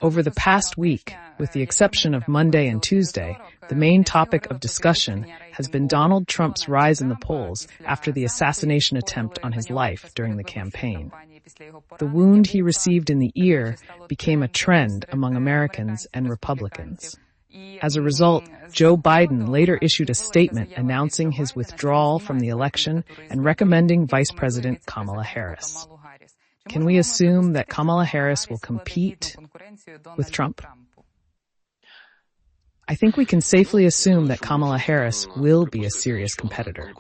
Over the past week, with the exception of Monday and Tuesday, the main topic of discussion has been Donald Trump's rise in the polls after the assassination attempt on his life during the campaign. The wound he received in the ear became a trend among Americans and Republicans. As a result, Joe Biden later issued a statement announcing his withdrawal from the election and recommending Vice President Kamala Harris. Can we assume that Kamala Harris will compete with Trump? I think we can safely assume that Kamala Harris will be a serious competitor.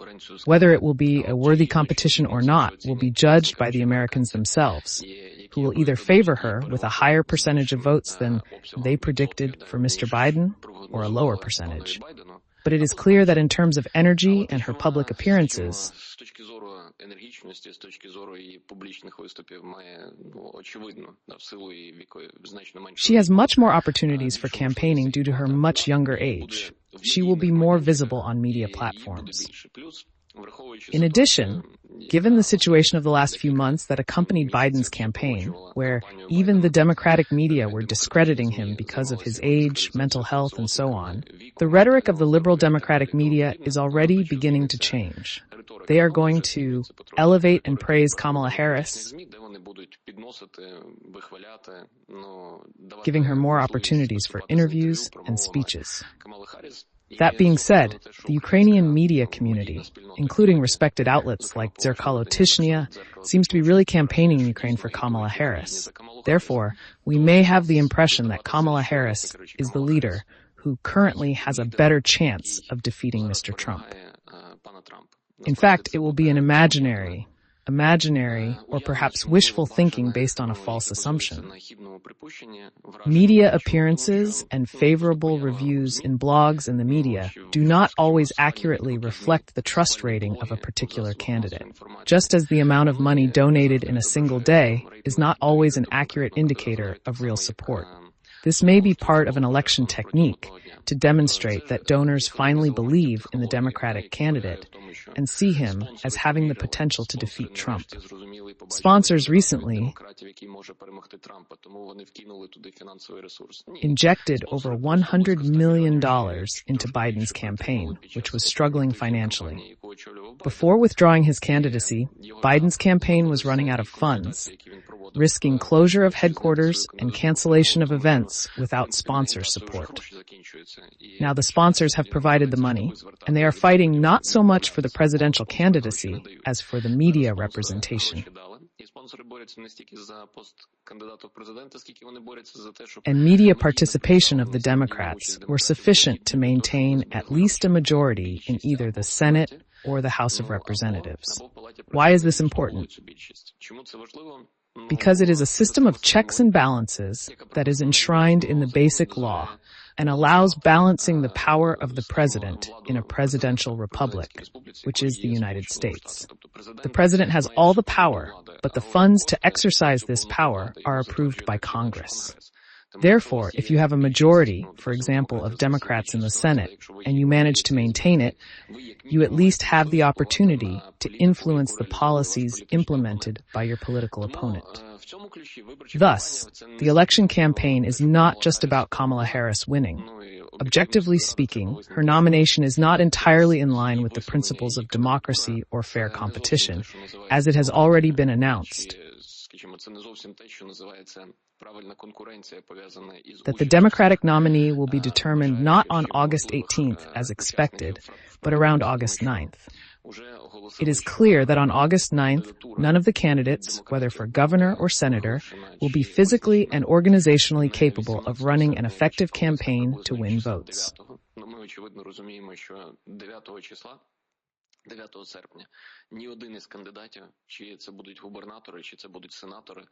Whether it will be a worthy competition or not will be judged by the Americans themselves, who will either favor her with a higher percentage of votes than they predicted for Mr. Biden or a lower percentage. But it is clear that in terms of energy and her public appearances, she has much more opportunities for campaigning due to her much younger age. She will be more visible on media platforms. In addition, given the situation of the last few months that accompanied Biden's campaign, where even the Democratic media were discrediting him because of his age, mental health, and so on, the rhetoric of the liberal Democratic media is already beginning to change. They are going to elevate and praise Kamala Harris, giving her more opportunities for interviews and speeches. That being said, the Ukrainian media community, including respected outlets like Zerkalo Tishnya, seems to be really campaigning in Ukraine for Kamala Harris. Therefore, we may have the impression that Kamala Harris is the leader who currently has a better chance of defeating Mr. Trump. In fact, it will be an imaginary, or perhaps wishful thinking based on a false assumption. Media appearances and favorable reviews in blogs and the media do not always accurately reflect the trust rating of a particular candidate, just as the amount of money donated in a single day is not always an accurate indicator of real support. This may be part of an election technique to demonstrate that donors finally believe in the Democratic candidate and see him as having the potential to defeat Trump. Sponsors recently injected over $100 million into Biden's campaign, which was struggling financially. Before withdrawing his candidacy, Biden's campaign was running out of funds, risking closure of headquarters and cancellation of events without sponsor support. Now the sponsors have provided the money, and they are fighting not so much for the presidential candidacy as for the media representation. And media participation of the Democrats were sufficient to maintain at least a majority in either the Senate or the House of Representatives. Why is this important? Because it is a system of checks and balances that is enshrined in the basic law and allows balancing the power of the president in a presidential republic, which is the United States. The president has all the power, but the funds to exercise this power are approved by Congress. Therefore, if you have a majority, for example, of Democrats in the Senate, and you manage to maintain it, you at least have the opportunity to influence the policies implemented by your political opponent. Thus, the election campaign is not just about Kamala Harris winning. Objectively speaking, her nomination is not entirely in line with the principles of democracy or fair competition, as it has already been announced that the Democratic nominee will be determined not on August 18th as expected, but around August 9th. It is clear that on August 9th, none of the candidates, whether for governor or senator, will be physically and organizationally capable of running an effective campaign to win votes. 9 серпня. Ні один із кандидатів, чи це будуть губернатори, чи це будуть сенатори,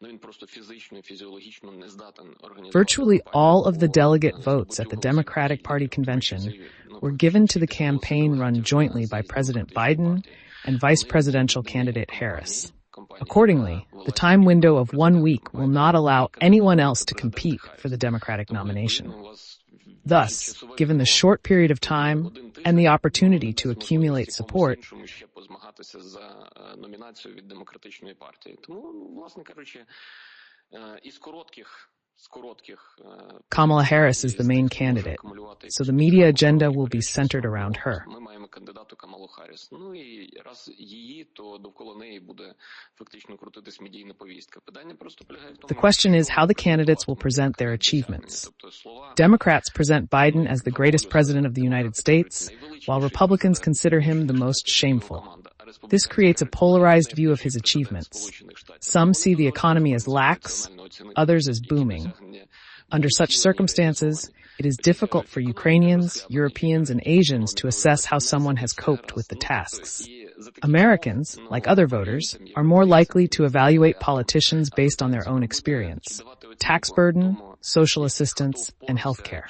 він просто фізично і фізіологічно не здатен організувати. Virtually all of the delegate votes at the Democratic Party convention were given to the campaign run jointly by President Biden and Vice Presidential candidate Harris. Accordingly, the time window of 1 week will not allow anyone else to compete for the Democratic nomination. Thus, given the short period of time and the opportunity to accumulate support, Kamala Harris is the main candidate, so the media agenda will be centered around her. The question is how the candidates will present their achievements. Democrats present Biden as the greatest president of the United States, while Republicans consider him the most shameful. This creates a polarized view of his achievements. Some see the economy as lax, others as booming. Under such circumstances, it is difficult for Ukrainians, Europeans, and Asians to assess how someone has coped with the tasks. Americans, like other voters, are more likely to evaluate politicians based on their own experience: tax burden, social assistance, and health care.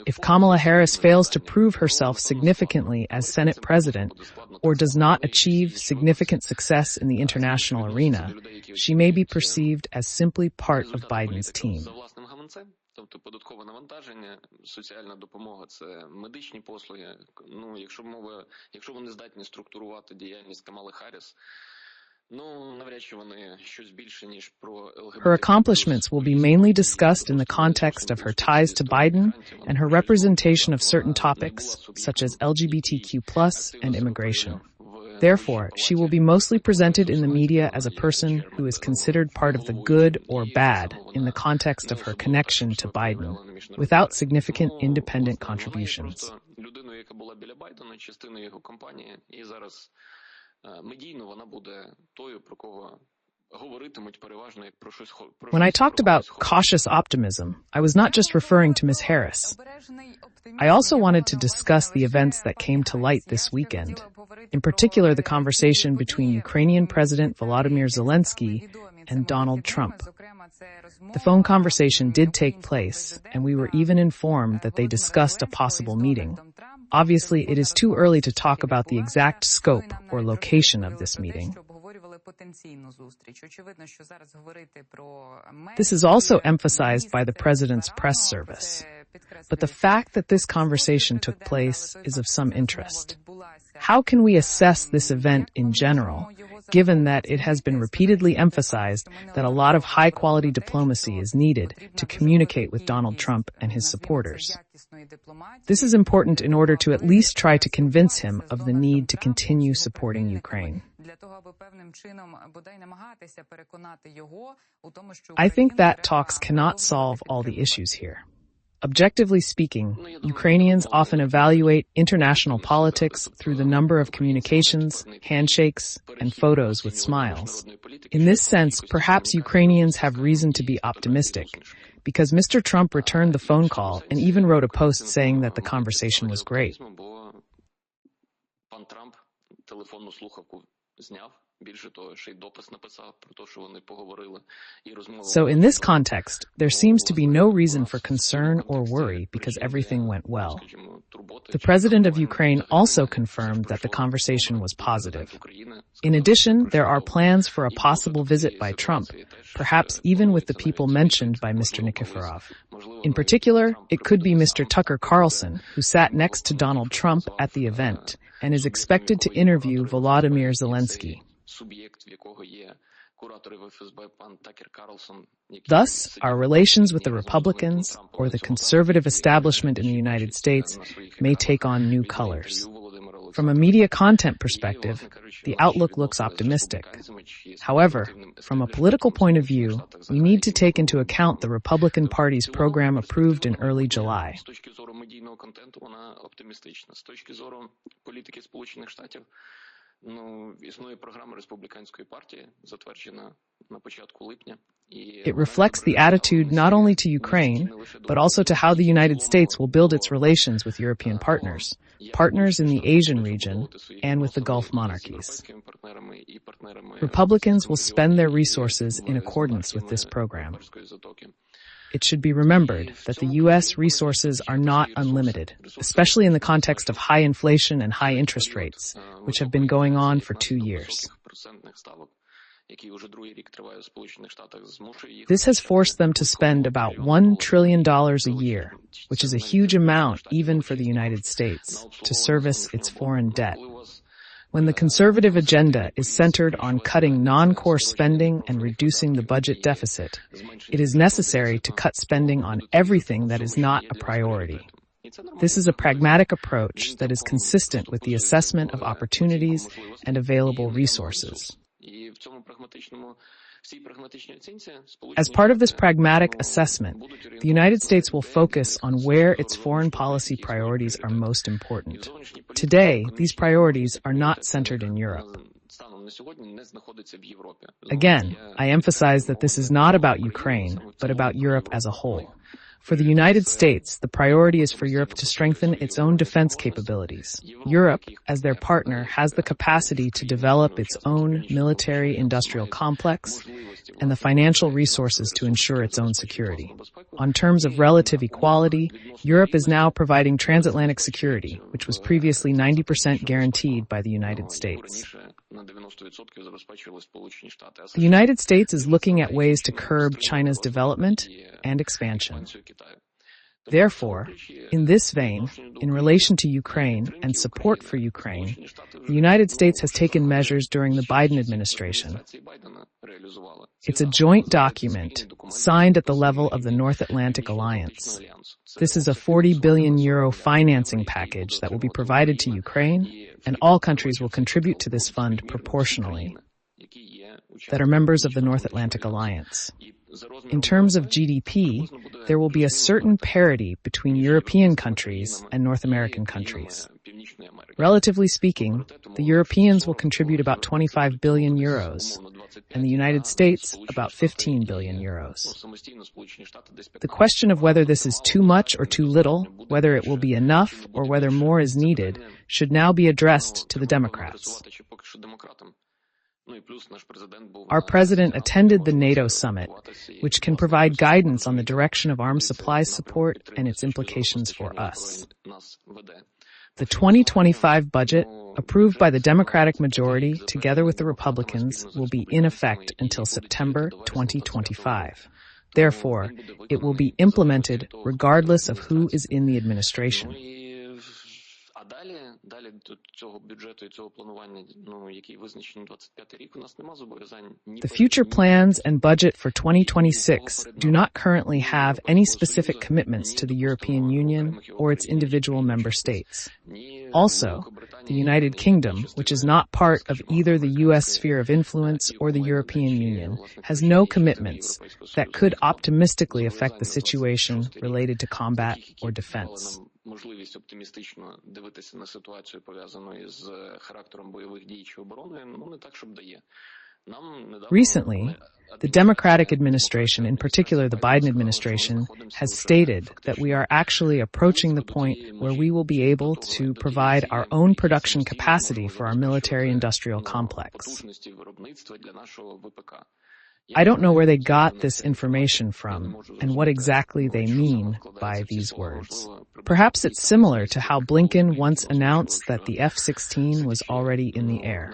If Kamala Harris fails to prove herself significantly as Senate president or does not achieve significant success in the international arena, she may be perceived as simply part of Biden's team. Тобто податкове навантаження, соціальна допомога – це медичні послуги. Якщо вони здатні структурувати діяльність Камали Харріс, навряд чи вони щось більше ніж про ЛГБТ. Her accomplishments will be mainly discussed in the context of her ties to Biden and her representation of certain topics, such as LGBTQ+ and immigration. Therefore, she will be mostly presented in the media as a person who is considered part of the good or bad in the context of her connection to Biden, without significant independent contributions. When I talked about cautious optimism, I was not just referring to Ms. Harris. I also wanted to discuss the events that came to light this weekend, in particular the conversation between Ukrainian President Volodymyr Zelenskyy and Donald Trump. The phone conversation did take place, and we were even informed that they discussed a possible meeting. Obviously, it is too early to talk about the exact scope or location of this meeting. This is also emphasized by the president's press service. But the fact that this conversation took place is of some interest. How can we assess this event in general, given that it has been repeatedly emphasized that a lot of high-quality diplomacy is needed to communicate with Donald Trump and his supporters? This is important in order to at least try to convince him of the need to continue supporting Ukraine. I think that talks cannot solve all the issues here. Objectively speaking, Ukrainians often evaluate international politics through the number of communications, handshakes, and photos with smiles. In this sense, perhaps Ukrainians have reason to be optimistic, because Mr. Trump returned the phone call and even wrote a post saying that the conversation was great. So in this context, there seems to be no reason for concern or worry because everything went well. The president of Ukraine also confirmed that the conversation was positive. In addition, there are plans for a possible visit by Trump, perhaps even with the people mentioned by Mr. Nikiforov. In particular, it could be Mr. Tucker Carlson, who sat next to Donald Trump at the event and is expected to interview Volodymyr Zelenskyy. Thus, our relations with the Republicans or the conservative establishment in the United States may take on new colors. From a media content perspective, the outlook looks optimistic. However, from a political point of view, we need to take into account the Republican Party's program approved in early July. It reflects the attitude not only to Ukraine, but also to how the United States will build its relations with European partners in the Asian region, and with the Gulf monarchies. Republicans will spend their resources in accordance with this program. It should be remembered that the U.S. resources are not unlimited, especially in the context of high inflation and high interest rates, which have been going on for 2 years. This has forced them to spend about $1 trillion a year, which is a huge amount even for the United States, to service its foreign debt. When the conservative agenda is centered on cutting non-core spending and reducing the budget deficit, it is necessary to cut spending on everything that is not a priority. This is a pragmatic approach that is consistent with the assessment of opportunities and available resources. As part of this pragmatic assessment, the United States will focus on where its foreign policy priorities are most important. Today, these priorities are not centered in Europe. Again, I emphasize that this is not about Ukraine, but about Europe as a whole. For the United States, the priority is for Europe to strengthen its own defense capabilities. Europe, as their partner, has the capacity to develop its own military-industrial complex and the financial resources to ensure its own security. On terms of relative equality, Europe is now providing transatlantic security, which was previously 90% guaranteed by the United States. The United States is looking at ways to curb China's development and expansion. Therefore, in this vein, in relation to Ukraine and support for Ukraine, the United States has taken measures during the Biden administration. It's a joint document signed at the level of the North Atlantic Alliance. This is a €40 billion financing package that will be provided to Ukraine, and all countries will contribute to this fund proportionally that are members of the North Atlantic Alliance. In terms of GDP, there will be a certain parity between European countries and North American countries. Relatively speaking, the Europeans will contribute about €25 billion, and the United States about €15 billion. The question of whether this is too much or too little, whether it will be enough or whether more is needed, should now be addressed to the Democrats. Our president attended the NATO summit, which can provide guidance on the direction of arms supplies support and its implications for us. The 2025 budget, approved by the Democratic majority together with the Republicans, will be in effect until September 2025. Therefore, it will be implemented regardless of who is in the administration. The future plans and budget for 2026 do not currently have any specific commitments to the European Union or its individual member states. Also, the United Kingdom, which is not part of either the U.S. sphere of influence or the European Union, has no commitments that could optimistically affect the situation related to combat or defense. Можливість оптимістично дивитися на ситуацію, пов'язану із характером бойових дій чи оборони, не так, щоб дає. Recently, the Democratic administration, in particular the Biden administration, has stated that we are actually approaching the point where we will be able to provide our own production capacity for our military-industrial complex. I don't know where they got this information from and what exactly they mean by these words. Perhaps it's similar to how Blinken once announced that the F-16 was already in the air.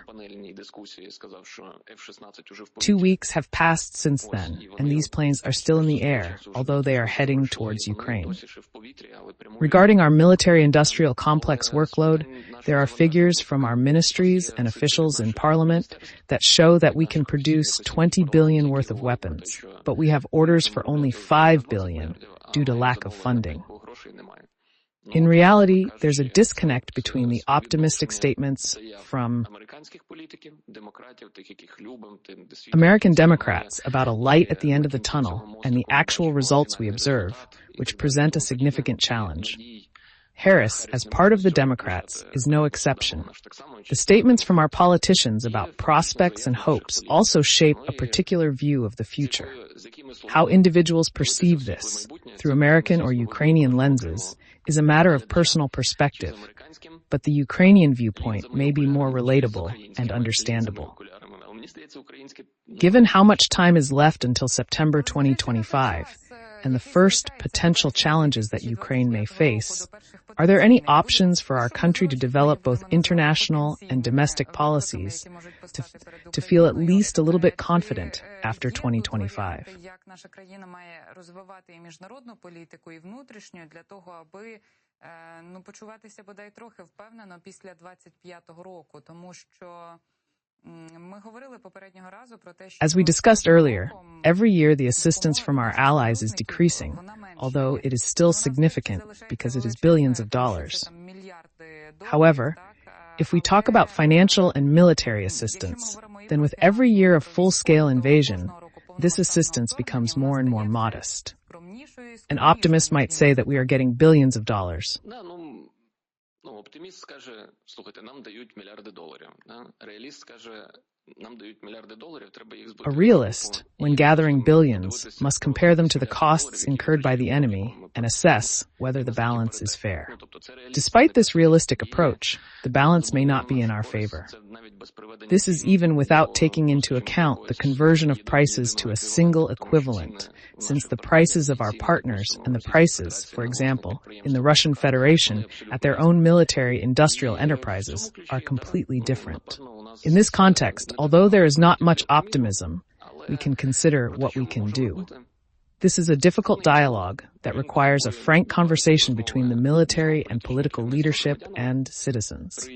2 weeks have passed since then, and these planes are still in the air, although they are heading towards Ukraine. Regarding our military-industrial complex workload, there are figures from our ministries and officials in Parliament that show that we can produce 20 billion worth of weapons, but we have orders for only 5 billion due to lack of funding. In reality, there's a disconnect between the optimistic statements from American Democrats about a light at the end of the tunnel and the actual results we observe, which present a significant challenge. Harris, as part of the Democrats, is no exception. The statements from our politicians about prospects and hopes also shape a particular view of the future. How individuals perceive this, through American or Ukrainian lenses, is a matter of personal perspective, but the Ukrainian viewpoint may be more relatable and understandable. Given how much time is left until September 2025, and the first potential challenges that Ukraine may face, are there any options for our country to develop both international and domestic policies to feel at least a little bit confident after 2025? Почуватися бодай трохи впевнено після 25-го року, тому що ми говорили попереднього разу про те, що As we discussed earlier, every year the assistance from our allies is decreasing, although it is still significant because it is billions of dollars. However, if we talk about financial and military assistance, then with every year of full-scale invasion, this assistance becomes more and more modest. An optimist might say that we are getting billions of dollars. Оптиміст скаже, слухайте, нам дають мільярди доларів. Реаліст скаже, нам дають мільярди доларів, треба їх збити. A realist, when gathering billions, must compare them to the costs incurred by the enemy and assess whether the balance is fair. Despite this realistic approach, the balance may not be in our favor. This is even without taking into account the conversion of prices to a single equivalent, since the prices of our partners and the prices, for example, in the Russian Federation at their own military-industrial enterprises are completely different. In this context, although there is not much optimism, we can consider what we can do. This is a difficult dialogue that requires a frank conversation between the military and political leadership and citizens.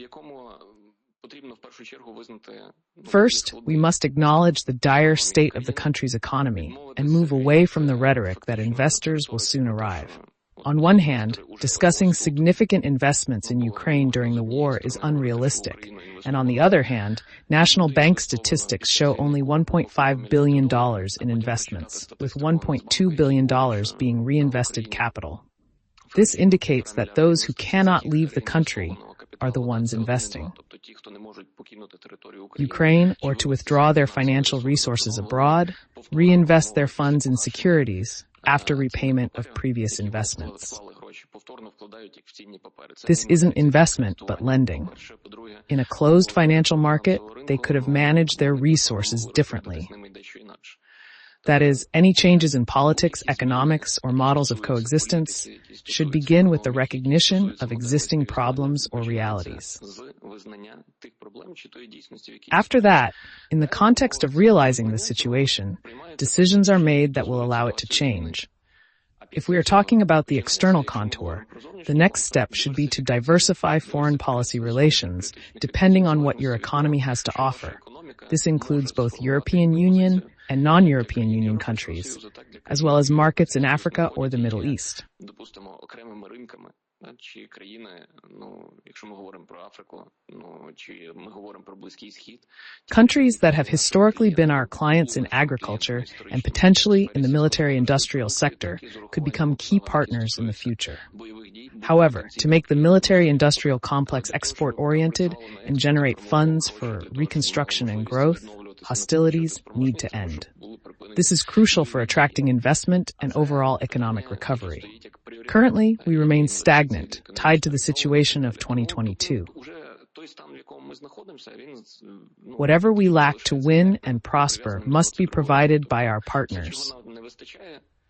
First, we must acknowledge the dire state of the country's economy and move away from the rhetoric that investors will soon arrive. On one hand, discussing significant investments in Ukraine during the war is unrealistic, and on the other hand, national bank statistics show only $1.5 billion in investments, with $1.2 billion being reinvested capital. This indicates that those who cannot leave the country are the ones investing. Ukraine, or to withdraw their financial resources abroad, reinvest their funds in securities after repayment of previous investments. This isn't investment, but lending. In a closed financial market, they could have managed their resources differently. That is, any changes in politics, economics, or models of coexistence should begin with the recognition of existing problems or realities. After that, in the context of realizing the situation, decisions are made that will allow it to change. If we are talking about the external contour, the next step should be to diversify foreign policy relations depending on what your economy has to offer. This includes both European Union and non-European Union countries, as well as markets in Africa or the Middle East. Countries that have historically been our clients in agriculture and potentially in the military-industrial sector could become key partners in the future. However, to make the military-industrial complex export-oriented and generate funds for reconstruction and growth, hostilities need to end. This is crucial for attracting investment and overall economic recovery. Currently, we remain stagnant, tied to the situation of 2022. Whatever we lack to win and prosper must be provided by our partners.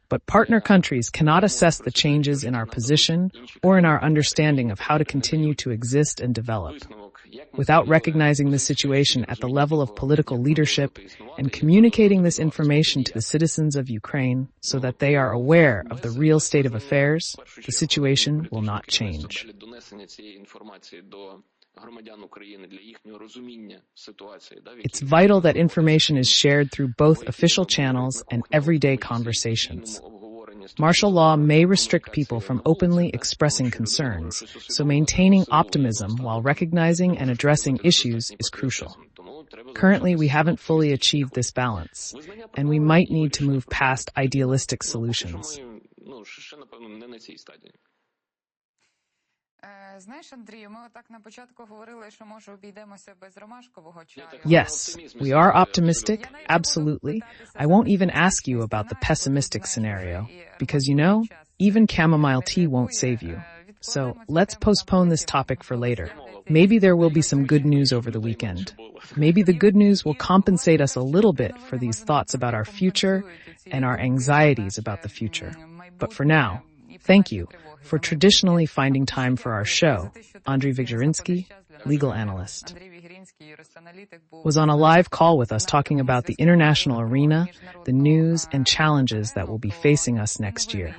But partner countries cannot assess the changes in our position or in our understanding of how to continue to exist and develop. Without recognizing the situation at the level of political leadership and communicating this information to the citizens of Ukraine so that they are aware of the real state of affairs, the situation will not change. It's vital that information is shared through both official channels and everyday conversations. Martial law may restrict people from openly expressing concerns, so maintaining optimism while recognizing and addressing issues is crucial. Currently, we haven't fully achieved this balance, and we might need to move past idealistic solutions. Yes, we are optimistic, absolutely. I won't even ask you about the pessimistic scenario, because even chamomile tea won't save you. So let's postpone this topic for later. Maybe there will be some good news over the weekend. Maybe the good news will compensate us a little bit for these thoughts about our future and our anxieties about the future. But for now, Thank you for traditionally finding time for our show. Andriy Vihirinsky, legal analyst, was on a live call with us talking about the international arena, the news, and challenges that will be facing us next year.